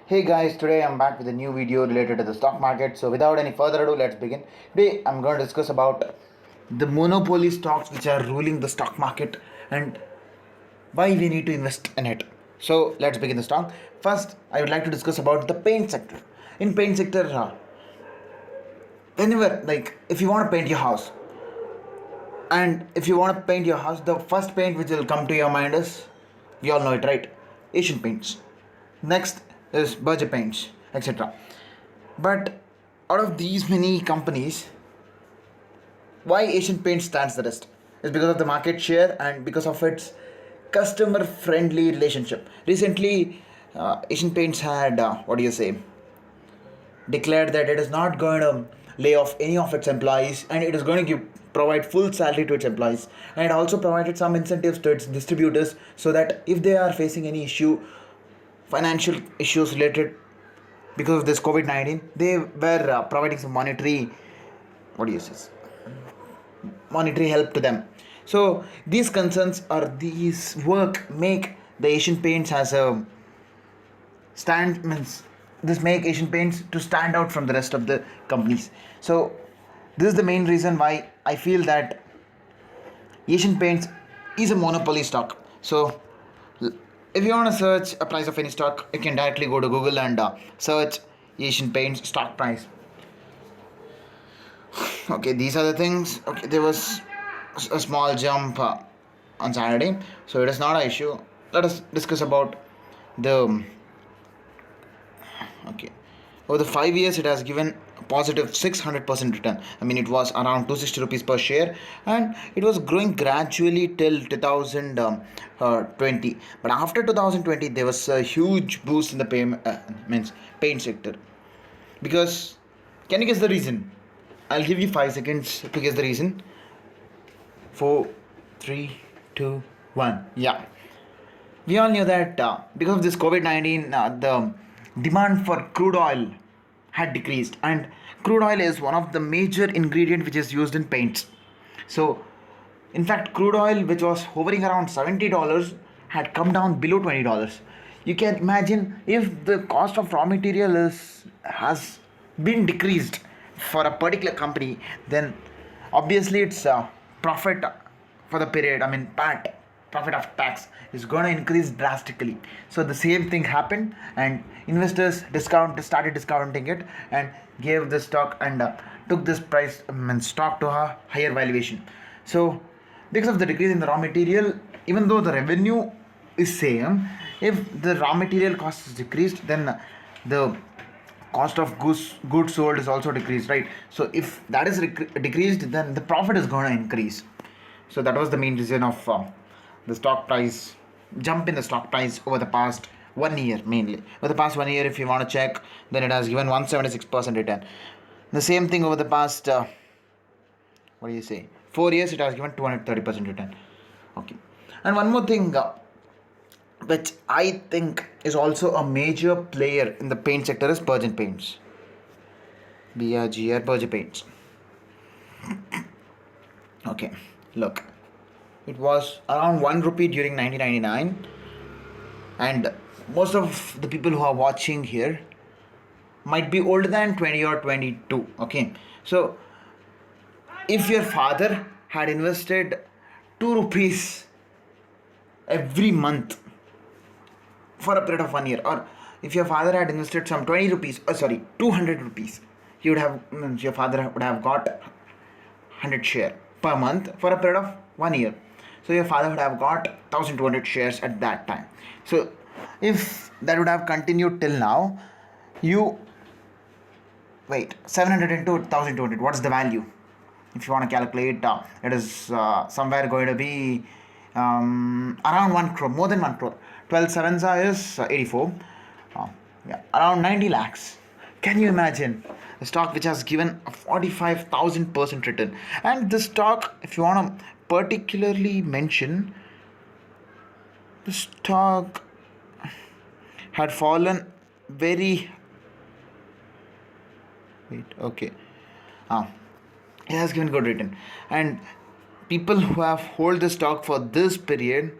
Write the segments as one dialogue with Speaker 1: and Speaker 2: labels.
Speaker 1: Hey guys, today I'm back with a new video related to the stock market. So without any further ado, let's begin. Today I'm going to discuss about the monopoly stocks which are ruling the stock market and why we need to invest in it. So let's begin the stock. First, I would like to discuss about the paint sector. In paint sector, whenever if you want to paint your house, and if you want to paint your house, the first paint which will come to your mind is, we all know it, right? Asian paints. Next is budget paints, etc. But out of these many companies, why Asian Paint stands the rest is because of the market share and because of its customer friendly relationship. Recently, Asian Paints had, what do you say, declared that it is not going to lay off any of its employees and it is going to provide full salary to its employees, and it also provided some incentives to its distributors so that if they are facing any issue, financial issues related because of this COVID-19, they were providing some monetary, what do you say, monetary help to them. So these concerns or these work make the Asian Paints as a stand means this make Asian Paints to stand out from the rest of the companies. So this is the main reason why I feel that Asian Paints is a monopoly stock. So if you want to search a price of any stock, you can directly go to Google and search Asian Paints stock price. Okay, these are the things. Okay, there was a small jump on Saturday, so it is not an issue. Let us discuss about the. Okay, over the 5 years, it has given a positive 600% return. I mean, it was around 260 rupees per share, and it was growing gradually till 2020. But after 2020, there was a huge boost in the paint sector. Because, can you guess the reason? I'll give you 5 seconds to guess the reason. 4, 3, 2, 1. Yeah. We all knew that because of this COVID-19, the demand for crude oil had decreased, and crude oil is one of the major ingredient which is used in paints. So, in fact, crude oil, which was hovering around $70, had come down below $20. You can imagine if the cost of raw material has been decreased for a particular company, then obviously its profit for the period, I mean PAT, profit after tax, is going to increase drastically. So the same thing happened, and investors started discounting it and gave the stock and took this price stock to a higher valuation. So because of the decrease in the raw material, even though the revenue is same, if the raw material cost is decreased, then the cost of goods sold is also decreased, right? So if that is decreased, then the profit is going to increase. So that was the main reason of the stock price jump in the stock price over the past 1 year. Mainly over the past 1 year, if you want to check, then it has given 176% return. The same thing over the past 4 years, it has given 230% return. Okay. And one more thing, which I think is also a major player in the paint sector, is Bergen Paints. BRGR Bergen Paints. Okay, look, it was around 1 rupee during 1999, and most of the people who are watching here might be older than 20 or 22. Okay, so if your father had invested 2 rupees every month for a period of 1 year, or if your father had invested some 20 rupees, 200 rupees, he would have your father would have got 100 share per month for a period of 1 year. So your father would have got 1200 shares at that time. So if that would have continued till now, you wait, 700 into 1200, what's the value? If you want to calculate, it is somewhere going to be around 1 crore, more than 1 crore. 12 sevens is 84. Yeah, around 90 lakhs. Can you imagine a stock which has given a 45,000% return? And this stock, if you want to particularly mention, the stock had fallen very. Wait, okay. It has given good return, and people who have hold the stock for this period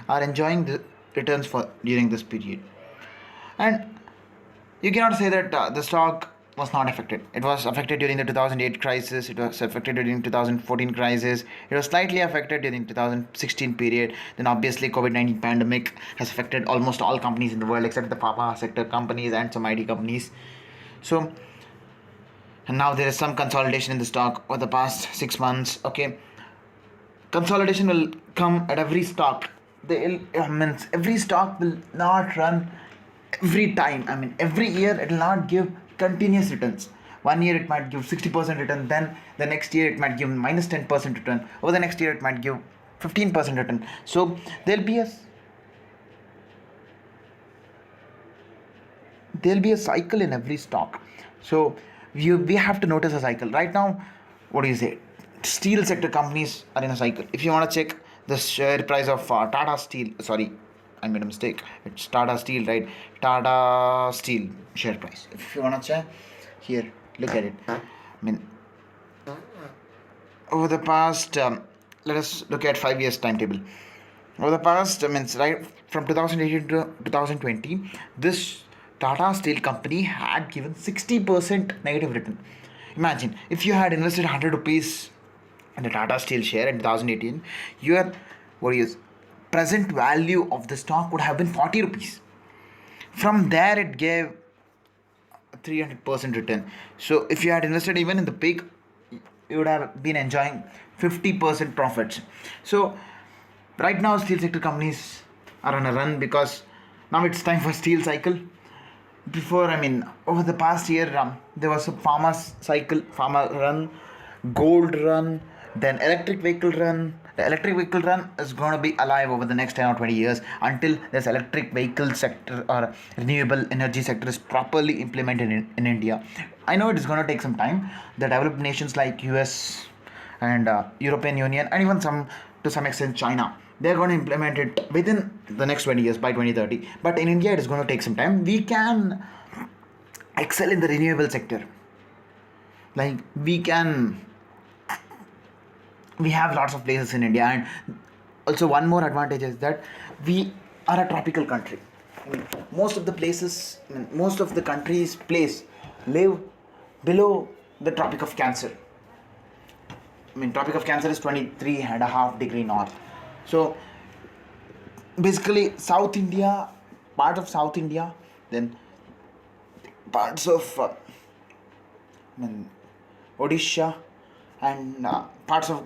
Speaker 1: are enjoying the returns for during this period. And You cannot say that the stock was not affected. It was affected during the 2008 crisis. It was affected during 2014 crisis. It was slightly affected during 2016 period. Then obviously COVID-19 pandemic has affected almost all companies in the world except the pharma sector companies and some IT companies. So and now there is some consolidation in the stock over the past 6 months. Okay, consolidation will come at every stock. Means every stock will not run every time. I mean, every year it will not give continuous returns. One year it might give 60% return, then the next year it might give minus 10% return. Over the next year it might give 15% return. So there'll be a cycle in every stock. So we have to notice a cycle. Right now, what do you say? Steel sector companies are in a cycle. If you want to check the share price of Tata Steel, sorry, I made a mistake. It's Tata Steel, right? Tata Steel share price. If you want to check, here, look at it. I mean, over the past, let us look at 5 years timetable. Over the past, right from 2018 to 2020, this Tata Steel company had given 60% negative return. Imagine if you had invested 100 rupees in the Tata Steel share in 2018, your what is present value of the stock would have been 40 rupees. From there, it gave 300% return. So if you had invested even in the peak, you would have been enjoying 50% profits. So right now steel sector companies are on a run because now it's time for steel cycle. Before, I mean, over the past year, there was a pharma run, gold run, then electric vehicle run. The electric vehicle run is going to be alive over the next 10 or 20 years until this electric vehicle sector or renewable energy sector is properly implemented in India. I know it is going to take some time. The developed nations like US and European Union and even some to some extent China, they're going to implement it within the next 20 years by 2030. But in India, it is going to take some time. We can excel in the renewable sector. Like we have lots of places in India, and also one more advantage is that we are a tropical country. I mean, most of the countries place live below the Tropic of Cancer. I mean, Tropic of Cancer is 23.5 degree north. So basically, part of South India, then parts of I mean, Odisha, and parts of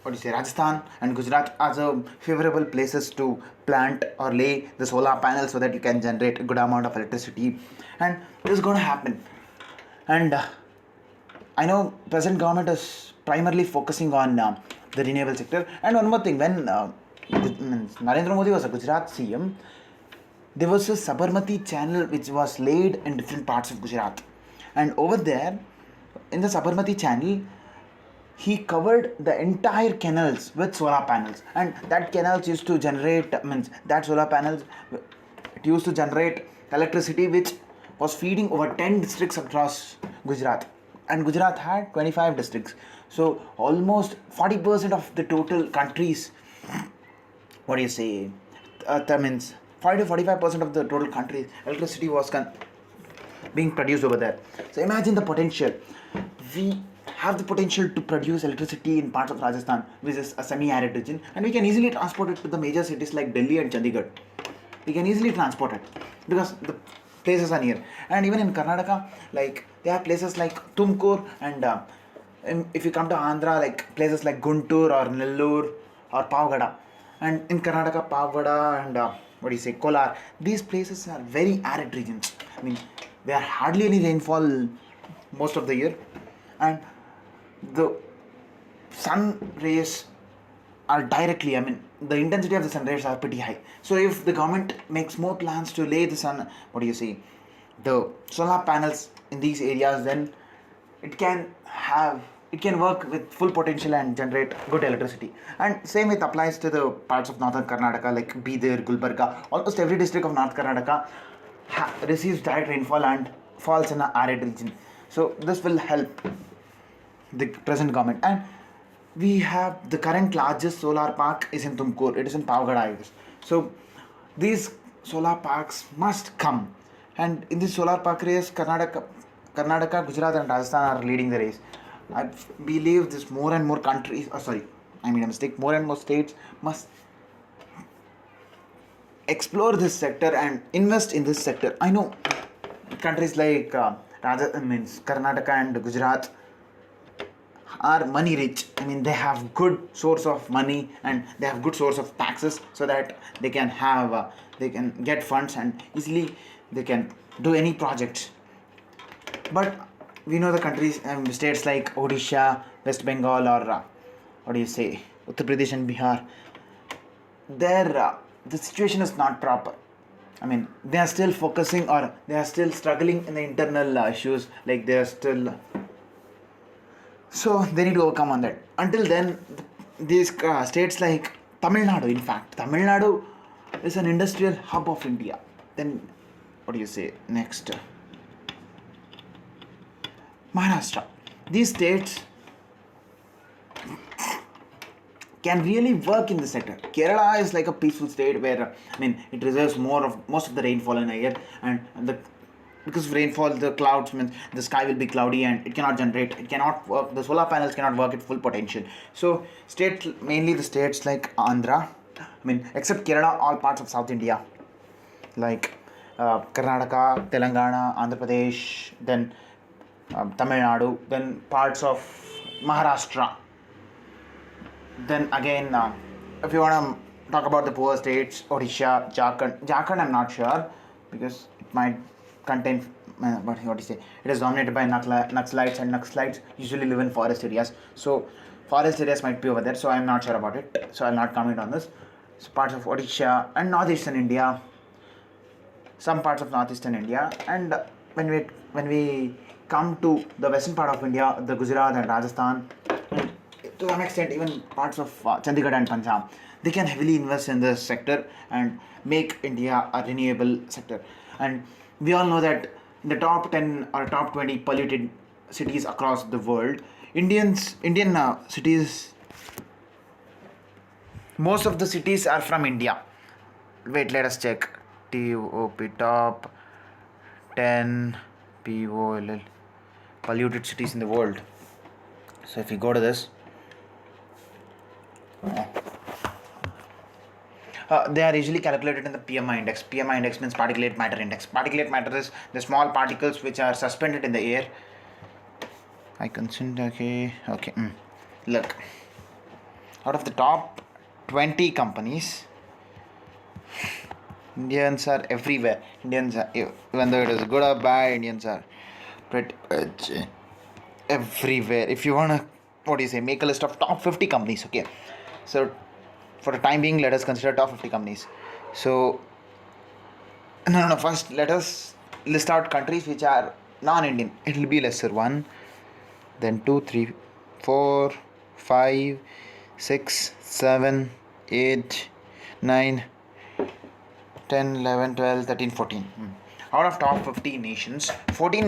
Speaker 1: what do you say, Rajasthan and Gujarat are the favorable places to plant or lay the solar panels so that you can generate a good amount of electricity, and this is going to happen. And I know present government is primarily focusing on the renewable sector. And one more thing, when Narendra Modi was a Gujarat CM, there was a Sabarmati channel which was laid in different parts of Gujarat. And over there, in the Sabarmati channel, he covered the entire canals with solar panels. And that canals used to generate, that solar panels, it used to generate electricity which was feeding over 10 districts across Gujarat. And Gujarat had 25 districts. So almost 40% of the total country's, what do you say, that means 40 to 45% of the total country's electricity was being produced over there. So imagine the potential. We have the potential to produce electricity in parts of Rajasthan, which is a semi-arid region, and we can easily transport it to the major cities like Delhi and Chandigarh. We can easily transport it because the places are near. And even in Karnataka, like they have places like Tumkur, and if you come to Andhra, like places like Guntur or Nellore or Pavgada. And in Karnataka, Pavgada and what do you say, Kolar. These places are very arid regions. I mean, there are hardly any rainfall most of the year, and the sun rays are directly, I mean, the intensity of the sun rays are pretty high. So if the government makes more plans to lay the the solar panels in these areas, then it can work with full potential and generate good electricity. And same with applies to the parts of northern Karnataka like Bidar, Gulbarga. Almost every district of North Karnataka receives direct rainfall and falls in an arid region. So this will help the present government. And we have the current largest solar park is in Tumkur. It is in Pavgada, I guess. So these solar parks must come, And in this solar park race, Karnataka, Gujarat, and Rajasthan are leading the race. I believe this more and more countries. Oh, sorry, I made a mistake. More and more states must explore this sector and invest in this sector. I know countries like means Karnataka and Gujarat are money rich. I mean, they have good source of money and they have good source of taxes, so that they can have they can get funds and easily they can do any project. But we know the countries states like Odisha, West Bengal, or what do you say, Uttar Pradesh and Bihar. There, the situation is not proper. I mean, they are still focusing or they are still struggling in the internal issues. Like they are still, so they need to overcome on that. Until then, these states like Tamil Nadu, in fact, Tamil Nadu is an industrial hub of India. Then, what do you say next? Maharashtra. These states can really work in the sector. Kerala is like a peaceful state where I mean it reserves most of the rainfall in a year, and the because of rainfall the clouds means the sky will be cloudy and it cannot generate, it cannot work, the solar panels cannot work at full potential. So states, mainly the states like Andhra, I mean except Kerala, all parts of South India like Karnataka, Telangana, Andhra Pradesh, then Tamil Nadu, then parts of Maharashtra. Then again, if you want to talk about the poor states, Odisha, Jharkhand I'm not sure because it might contain, what do you say, it is dominated by Naxalites, and Naxalites usually live in forest areas. So forest areas might be over there, so I'm not sure about it. So I'll not comment on this. So parts of Odisha and northeastern India, some parts of northeastern India, and when we come to the western part of India, the Gujarat and Rajasthan, and to some extent even parts of Chandigarh and Punjab, they can heavily invest in this sector and make India a renewable sector. And we all know that in the top 10 or top 20 polluted cities across the world, Indian cities, most of the cities are from India. Wait, let us check. TOP, top 10 POLL polluted cities in the world. So if you go to this, they are usually calculated in the PMI index. PMI index means particulate matter index. Particulate matter is the small particles which are suspended in the air. I consider, okay. Look, out of the top 20 companies, Indians are everywhere. Indians are, even though it is good or bad, Indians are pretty much everywhere. If you want to, make a list of top 50 companies, okay. So for the time being, let us consider top 50 companies. So no, first let us list out countries which are non-Indian. It will be lesser. 1, then 2, 3, 4, 5, 6, 7, 8, 9, 10, 11, 12, 13, 14. Out of top 50 nations, 14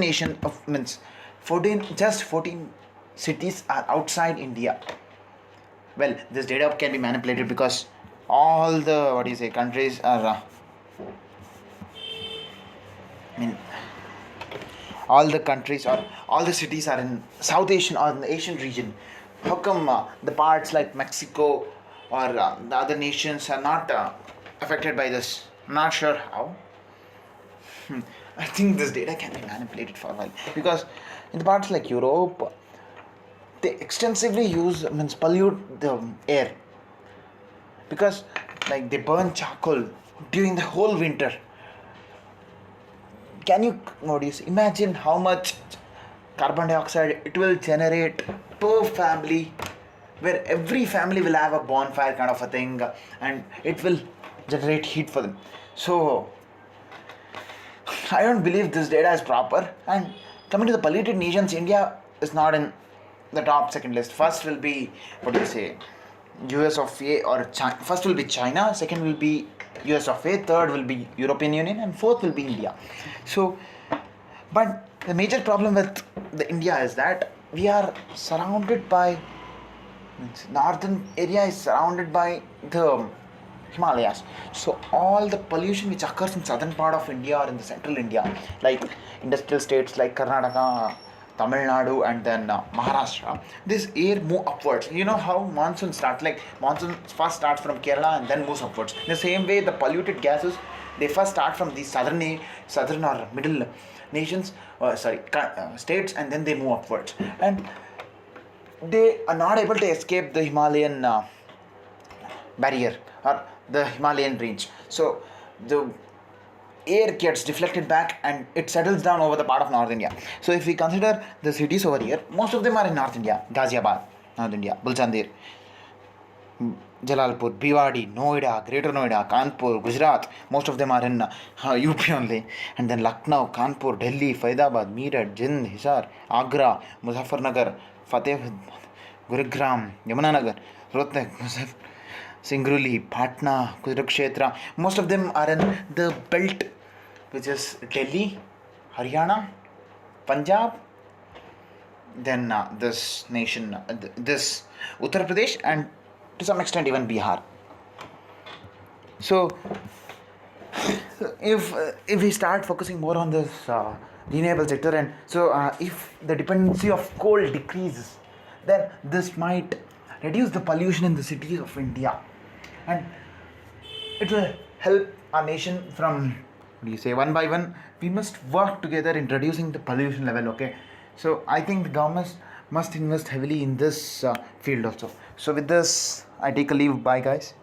Speaker 1: cities are outside India. Well, this data can be manipulated because all the countries are all the countries or all the cities are in South Asian or in the Asian region. How come the parts like Mexico or the other nations are not affected by this? I'm not sure how. I think this data can be manipulated for a while because in the parts like Europe, they extensively pollute the air because like they burn charcoal during the whole winter. Can you imagine how much carbon dioxide it will generate per family, where every family will have a bonfire kind of a thing and it will generate heat for them. So I don't believe this data is proper. And coming to the polluted nations, India is not in the top second list. First will be US of A or China. First will be China, second will be US of A, third will be European Union, and fourth will be India. So, but the major problem with the India is that we are surrounded by northern area is surrounded by the Himalayas. So all the pollution which occurs in southern part of India or in the central India, like industrial states like Karnataka, Tamil Nadu, and then Maharashtra, this air move upwards. You know how monsoon starts? Like monsoon first starts from Kerala and then moves upwards. In the same way, the polluted gases, they first start from the southern or middle nations, states, and then they move upwards, and they are not able to escape the Himalayan barrier or the Himalayan range. So the air gets deflected back and it settles down over the part of North India. So if we consider the cities over here, most of them are in North India. Ghaziabad, North India, Bulchandir, Jalalpur, Bhiwadi, Noida, Greater Noida, Kanpur, Gujarat. Most of them are in UP only. And then Lucknow, Kanpur, Delhi, Faridabad, Meerut, Jind, Hisar, Agra, Muzaffarnagar, Fateh, Gurugram, Yamunanagar, Rohtak, Singrauli, Patna, Kurukshetra. Most of them are in the belt, which is Delhi, Haryana, Punjab, then this nation, this Uttar Pradesh, and to some extent even Bihar. So if we start focusing more on this renewable sector, and so if the dependency of coal decreases, then this might reduce the pollution in the cities of India, and it will help our nation from, what do you say, one by one. We must work together in reducing the pollution level. Okay, so I think the government must invest heavily in this field also. So with this, I take a leave. Bye, guys.